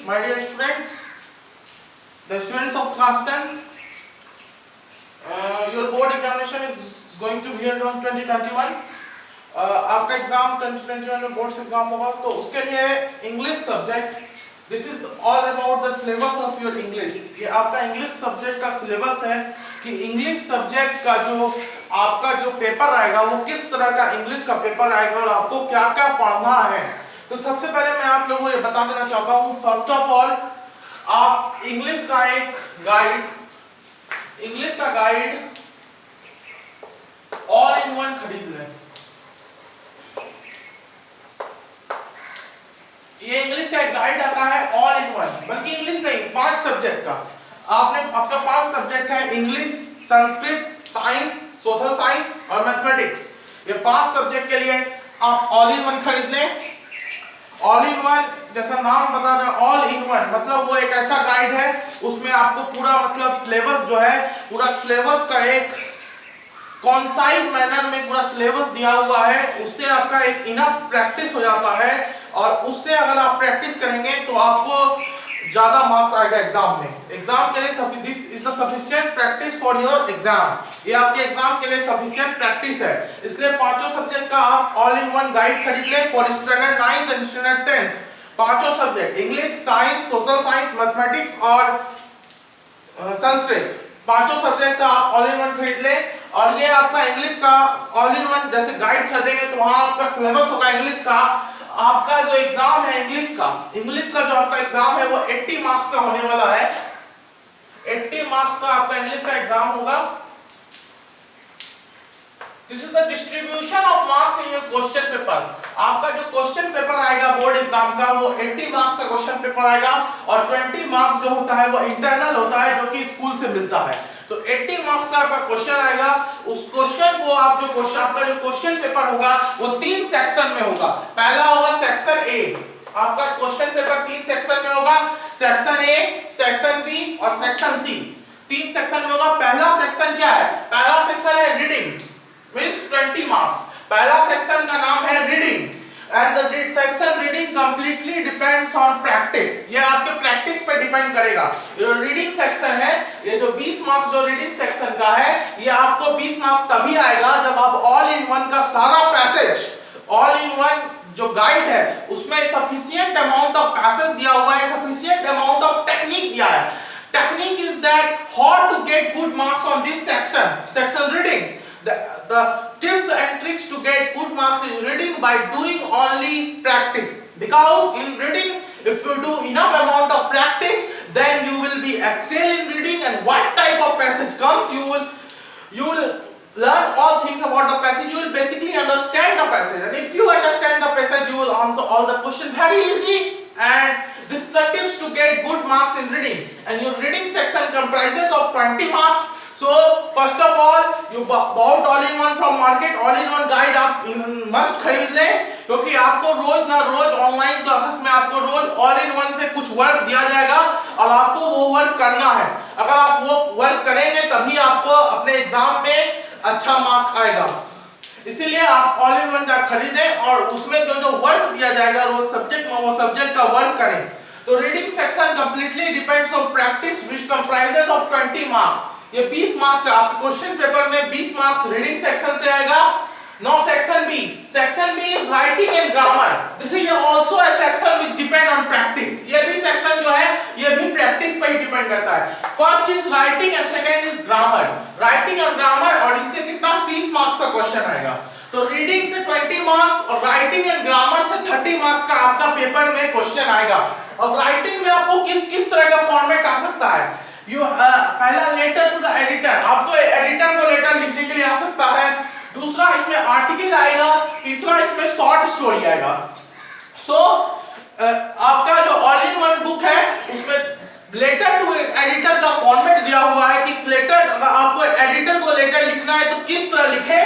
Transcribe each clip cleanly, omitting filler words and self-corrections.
my dear students, the students of class 10, your board examination is going to be held on 2021. आपका exam 2021 में board exam होगा, तो उसके लिए English subject, this is all about the syllabus of your English. ये आपका English subject का syllabus है कि इंग्लिश सब्जेक्ट का जो आपका जो पेपर आएगा वो किस तरह का इंग्लिश का पेपर आएगा और आपको क्या क्या पढ़ना है। तो सबसे पहले मैं आप लोगों को ये बता देना चाहता हूँ, फर्स्ट ऑफ ऑल आप इंग्लिश का एक गाइड, इंग्लिश का गाइड ऑल इन वन खरीद लें। ये इंग्लिश का एक गाइड आता है ऑल इन वन, बल्कि इंग्लिश नहीं 5 सब्जेक्ट का। आपने आपका 5 सब्जेक्ट है, English, Sanskrit, science, social science और मैथमेटिक्स। ये 5 सब्जेक्ट के लिए आप ऑल इन वन खरीद लें। ऑल इन वन जैसा नाम बता रहा है, ऑल इन वन मतलब वो एक ऐसा गाइड है उसमें आपको पूरा मतलब सिलेबस जो है, पूरा सिलेबस का एक कॉन्साइज मैनर में पूरा सिलेबस दिया हुआ है। उससे आपका एक इनफ प्रैक्टिस हो जाता है और उससे अगर आप प्रैक्टिस करेंगे तो आपको ज्यादा मार्क्स आएगा एग्जाम में। एग्जाम के लिए this is the sufficient practice for your exam. ये आपके एग्जाम के लिए सफिशिएंट प्रैक्टिस है, इसलिए 5 सब्जेक्ट का आप ऑल इन वन गाइड खरीद लें for standard 9th and standard 10th। 5 subject English, science, social science, mathematics और संस्कृत, 5 सब्जेक्ट का आप ऑल इन वन खरीद लें। और ये आपका इंग्लिश का ऑल इन वन जैसे गाइड खरीदेंगे तो वहां आपका सिलेबस होगा इंग्लिश का। आपका जो एग्जाम है इंग्लिश का जो आपका एग्जाम है वो 80 मार्क्स का होने वाला है। 80 मार्क्स का आपका इंग्लिश का एग्जाम होगा। This is the distribution of marks in your question paper. आपका जो क्वेश्चन पेपर आएगा बोर्ड एग्जाम का वो 80 मार्क्स का क्वेश्चन पेपर आएगा और 20 मार्क्स जो होता है वो इंटरनल होता है जो कि स्कूल से मिलता है। तो 80 मार्क्स का आपका क्वेश्चन आएगा। उस क्वेश्चन को आप जो क्वेश्चन आपका जो क्वेश्चन पेपर होगा वो 3 सेक्शन में होगा। पहला होगा सेक्शन ए, आपका क्वेश्चन पेपर 3 सेक्शन में होगा, सेक्शन ए, सेक्शन बी और सेक्शन सी। 3 सेक्शन में होगा। पहला सेक्शन क्या है? पहला सेक्शन है रीडिंग, मींस 20 मार्क्स। पहला सेक्शन का नाम है reading and the section reading completely depends on practice. ये आपके प्रैक्टिस पे डिपेंड करेगा। ये रीडिंग सेक्शन है, ये जो 20 मार्क्स जो रीडिंग सेक्शन का है ये आपको 20 मार्क्स तभी आएगा जब आप ऑल इन वन का सारा पैसेज, ऑल इन वन जो गाइड है उसमें सफिशिएंट अमाउंट ऑफ पैसेज दिया हुआ है, सफिशिएंट अमाउंट ऑफ टेक्निक दिया है। Technique is that how to get good marks on this section reading. The tips and tricks to get good marks in reading by doing only practice, because in reading if you do enough amount of practice then you will be excel in reading, and what type of passage comes you will learn all things about the passage. You will basically understand the passage, and if you understand the passage you will answer all the questions very easily. And this is the tips to get good marks in reading, and your reading section comprises of 20 marks. So first of all you bought all in one from market, all in one guide आप must खरीद लें, क्योंकि आपको रोज ना रोज online classes में आपको रोज all in one से कुछ वर्क दिया जाएगा और आपको वो वर्क करना है। अगर आप वो वर्क करेंगे तभी आपको अपने एग्जाम में अच्छा मार्क आएगा। इसीलिए आप ऑल इन वन का खरीदें और उसमें जो वर्क दिया जाएगा वो सब्जेक्ट में वो सब्जेक्ट का वर्क करें। तो reading section completely depends on practice which comprises of 20 marks. ये 20 मार्क्स है। आपके क्वेश्चन पेपर में 20 मार्क्स रीडिंग सेक्शन से आएगा। No section B, section B is writing and grammar. This is also a section which depend on practice. ये भी section जो है ये भी प्रैक्टिस पर ही डिपेंड करता है। First is writing and second is grammar. Writing and grammar, और इससे कितना 30 मार्क्स का क्वेश्चन आएगा। तो रीडिंग से 20 मार्क्स और राइटिंग एंड ग्रामर से 30 मार्क्स का आपका पेपर में क्वेश्चन आएगा। अब राइटिंग में आपको किस तरह का फॉर्मेट आ सकता है? पहला लेटर टू द एडिटर, आपको एडिटर को लेटर लिखने के लिए आ सकता है। दूसरा इसमें आर्टिकल आएगा। तीसरा इसमें शॉर्ट स्टोरी आएगा। आपका जो ऑल इन वन बुक है उसमें लेटर टू एडिटर का फॉर्मेट दिया हुआ है कि लेटर, अगर आपको एडिटर को लेटर लिखना है तो किस तरह लिखे,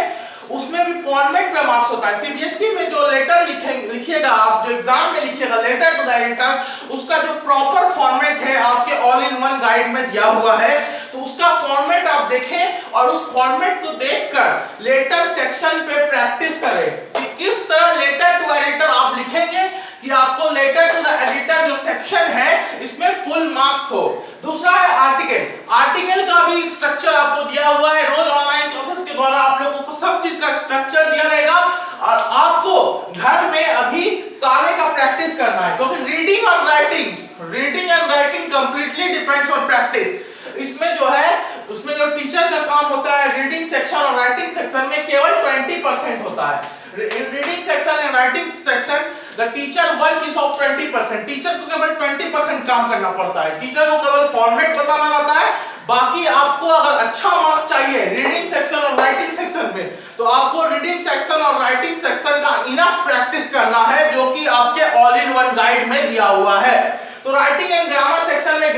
उसमें भी फॉर्मेट पे मार्क्स होता है। सीबीएसई में जो लेटर लिखिएगा आप, जो एग्जाम में लिखिएगा लेटर टू द एडिटर, उसका जो प्रॉपर फॉर्मेट है आपके ऑल इन वन गाइड में दिया हुआ है। तो उसका फॉर्मेट आप देखें और उस फॉर्मेट को देखकर लेटर सेक्शन पे प्रैक्टिस करें कि किस तरह लेटर टू एडिटर आप लिखेंगे कि आपको लेटर टू द एडिटर जो सेक्शन है इसमें फुल मार्क्स हो। दूसरा है आर्टिकल। आर्टिकल का भी स्ट्रक्चर आपको दिया हुआ है, रोज ऑनलाइन क्लासेस के द्वारा आप लोगों को सब चीज का स्ट्रक्चर दिया रहेगा और आपको घर में अभी सारे का प्रैक्टिस करना है, क्योंकि reading and writing completely depends on practice. इसमें जो है उसमें जो टीचर का काम होता है रीडिंग सेक्शन और राइटिंग सेक्शन में केवल 20% होता है। In reading section and writing section, the teacher work is of 20%. Teacher को केवल 20% काम करना पड़ता है, टीचर को केवल फॉर्मेट बताना रहता है। बाकी आपको अगर अच्छा मार्क्स चाहिए रीडिंग सेक्शन और राइटिंग सेक्शन में, तो आपको रीडिंग सेक्शन और राइटिंग सेक्शन का इनफ प्रैक्टिस करना है, जो कि आपके ऑल इन वन गाइड में दिया हुआ है। तो राइटिंग एंड ग्रामर सेक्शन में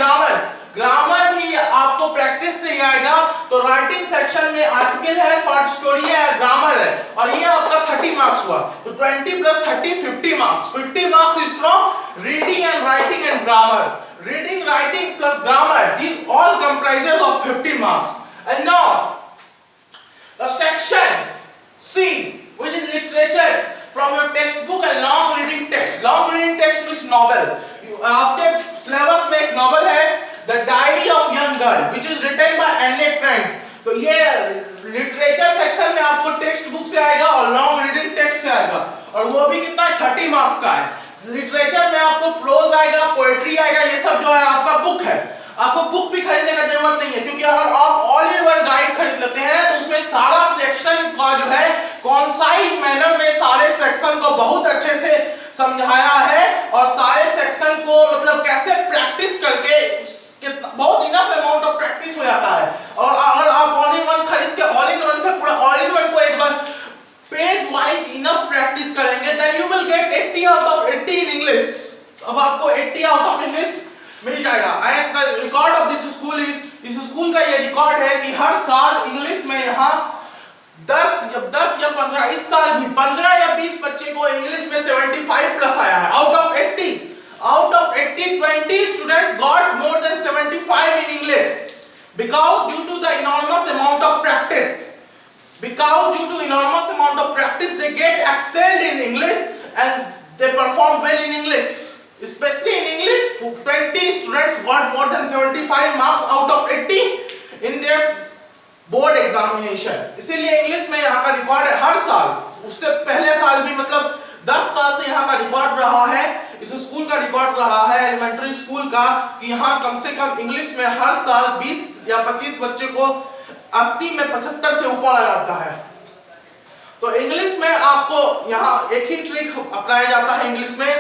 ग्रामर भी आपको प्रैक्टिस से ही आएगा। तो राइटिंग सेक्शन में आर्टिकल है, शॉर्ट स्टोरी है, ग्रामर है, और ये आपका 30 मार्क्स हुआ। तो 20 plus 30 50 marks. 50 marks is from reading and writing and grammar. Reading, writing plus grammar, these all comprises of 50 marks. And now the section C, which is literature, from your textbook and long reading text. Long reading text means novel. आपके syllabus में एक novel है The Diary of Young Girl, which is written by Anne Frank. तो ये literature section में आपको text book से आएगा और लॉन्ग रीडिंग टेक्स्ट से आएगा, और वो भी कितना है 30 मार्क्स का है। लिटरेचर में आपको प्रोज आएगा, पोएट्री आएगा, ये सब जो है आपका बुक है। आपको बुक भी खरीदने का जरूरत नहीं है, क्योंकि अगर आप ऑल इन वन गाइड खरीद लेते हैं तो उसमें सारा सेक्शन का जो है कॉन्साइज मैनर में सारे सेक्शन को बहुत अच्छे से समझाया है, और सारे सेक्शन को मतलब कैसे प्रैक्टिस करके बहुत इनफ अमाउंट ऑफ प्रैक्टिस हो जाता है। और अगर आप ऑल इन वन खरीद के ऑल इन वन से पूरा ऑल इन वन को एक बार पेज वाइज इनफ प्रैक्टिस करेंगे, then you will get 80 out of 80 in English. अब आपको 80 आउट ऑफ इंग्लिश मिल जाएगा। And the record of this school इस स्कूल का ये रिकॉर्ड है कि हर साल इंग्लिश में यहाँ 10 या 15 इस साल भी 15 या 20 बच्चे को इंग्लिश में 75 प्लस आया है। Out of 80 20 students got more than 75 in English, because due to the enormous amount of practice they get excelled in English and they perform well in English, especially in English. 20 students got more than 75 marks out of 80 in their board examination. इसीलिए English में यहाँ का record है हर साल। उससे पहले साल भी मतलब 10 साल से यहाँ का रिकॉर्ड रहा है, इस स्कूल का रिकॉर्ड रहा है एलिमेंट्री स्कूल का, कि यहाँ कम से कम इंग्लिश में हर साल 20 या 25 बच्चे को 80 में 75 से ऊपर आ जाता है। तो इंग्लिश में आपको यहाँ एक ही ट्रिक अपनाया जाता है इंग्लिश में,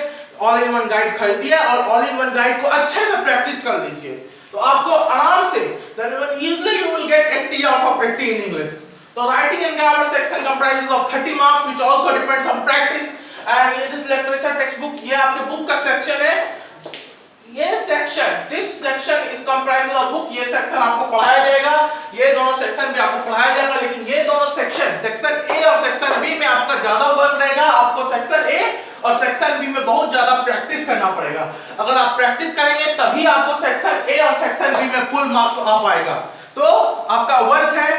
ऑल इन वन गाइड खरीदिए और ऑल इन वन गाइड को अच्छे से प्रैक्टिस कर लीजिए, तो आपको आराम से easily you will get 80 out of 80 in English. So writing and grammar section comprises of 30 marks, which also depends on practice. And ये दिस लिटरेचर टेक्स्ट बुक, ये आपके बुक का सेक्शन है। ये section, this section is comprise of book. ये section आपको पढ़ाया जाएगा, ये दोनों सेक्शन भी आपको पढ़ाया जाएगा, लेकिन ये दोनों सेक्शन ए और सेक्शन बी में आपका ज्यादा वर्क रहेगा। आपको सेक्शन ए और सेक्शन बी में बहुत ज्यादा प्रैक्टिस करना पड़ेगा। अगर आप प्रैक्टिस करेंगे तभी आपको सेक्शन ए और सेक्शन बी में फुल मार्क्स आ पाएगा। तो आपका वर्क है,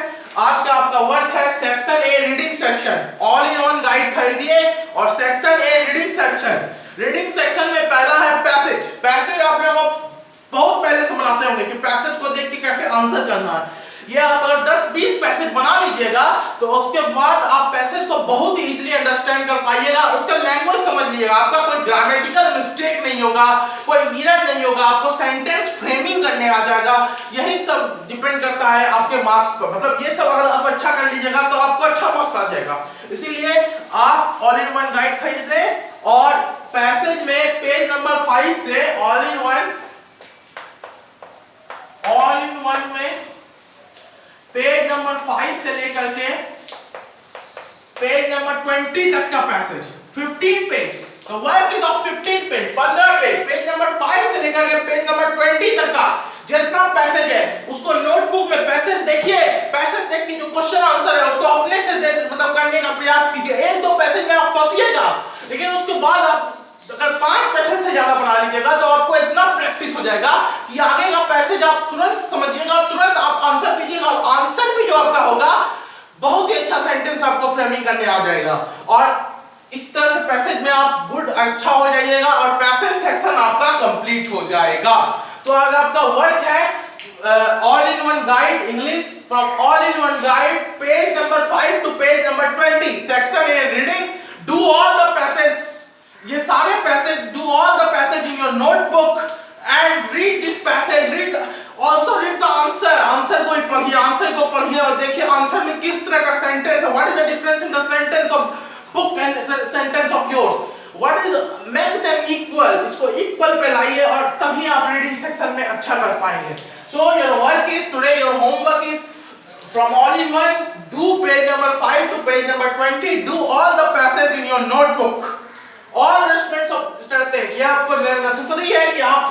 आज का आपका वर्क है section A reading section, all in one guide खरीदिए और section A reading section. Reading section में पहला है पैसेज आप लोगों को बहुत पहले से बनाते होंगे कि पैसेज को देख के कैसे आंसर करना है। ये आप अगर 10-20 पैसेज बना लीजिएगा तो उसके बाद आप पैसेज को बहुत ही इजीली अंडरस्टैंड कर पाइएगा, उसका लैंग्वेज समझ लीजिएगा, आपका कोई ग्रामेटिकल मिस्टेक नहीं होगा, कोई एरर नहीं होगा, आपको सेंटेंस फ्रेमिंग करने आ जाएगा। यही सब डिपेंड करता है आपके मार्क्स पर। मतलब ये सब अगर आप अच्छा कर लीजिएगा तो आपको अच्छा मार्क्स आ जाएगा। इसीलिए आप ऑल इन वन गाइड खरीद लें और पैसेज में पेज नंबर 5 से ऑल इन वन में पेज नंबर 5 से लेकर के पेज नंबर 20 तक का पैसेज 15 पेज, तो work is of 15 page 15 page number 5 से लेकर के पेज नंबर 20 तक का जितना पैसेज है उसको नोटबुक में पैसेज देखिए, पैसेज देख के जो क्वेश्चन आंसर है उसको अपने से मतलब करने का प्रयास कीजिए। 1-2 पैसेज में आप फंसिएगा, लेकिन उसके बाद आप अगर 5 पैसेज से ज्यादा बना लीजिएगा तो आपको इतना प्रैक्टिस हो जाएगा कि आगे का पैसेज आप तुरंत समझिएगा, तुरंत आप आंसर दीजिएगा और आंसर भी जो आपका होगा बहुत ही अच्छा सेंटेंस आपको फ्रेमिंग करने आ जाएगा। और इस तरह से पैसेज में आप गुड अच्छा हो जाइएगा और पैसेज सेक्शन आपका कंप्लीट हो जाएगा। तो आज आपका वर्क है all in one guide English from all in one guide page number 5 to page number 20 section A reading do all the passage, ये सारे passage do all the passage in your notebook and read this passage, read also read the answer, answer को पढ़िए, answer को पढ़िए और देखिए answer में किस तरह का सेंटेंस है, what is the difference in the sentence of book and sentence of yours, what is make them equal, इसको equal पे लाइए और तभी आप रीडिंग सेक्शन में अच्छा कर पाएंगे। So your work is today, your homework is from all in one, do page number 5 to page number 20, do all the passage in your notebook, all the students of ये आपको necessary है कि आप